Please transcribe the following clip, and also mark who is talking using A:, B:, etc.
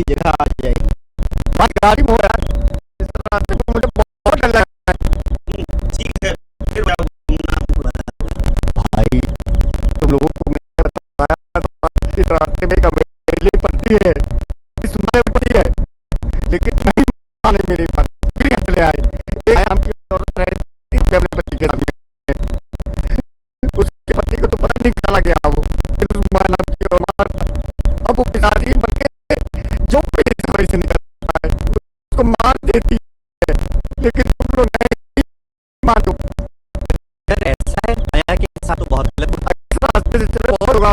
A: जगह आ जाएगी। बात गाड़ी में हो यार, इस रास्ते में मुझे बहुत डर लग रहा
B: ठीक है, फिर मैं घूमना
A: है भाई। तुम लोगों को मैंने बताया तो इस रास्ते में एक हवेली पड़ती है, सुंदर पड़ती है, लेकिन नहीं माने मेरी बात, फिर यहाँ चले आए। एक आयाम की औरत रहती थी अपने पति के सामने, उसके पति को तो पता नहीं कहाँ गया वो, फिर उस नाम की औरत अब वो पिताजी बन के जो भी सफाई से निकलता है उसको मार देती है, लेकिन तुम लोग नहीं मानो।
B: अगर ऐसा है, माया के साथ तो बहुत गलत होता
A: रास्ते से चले बहुत होगा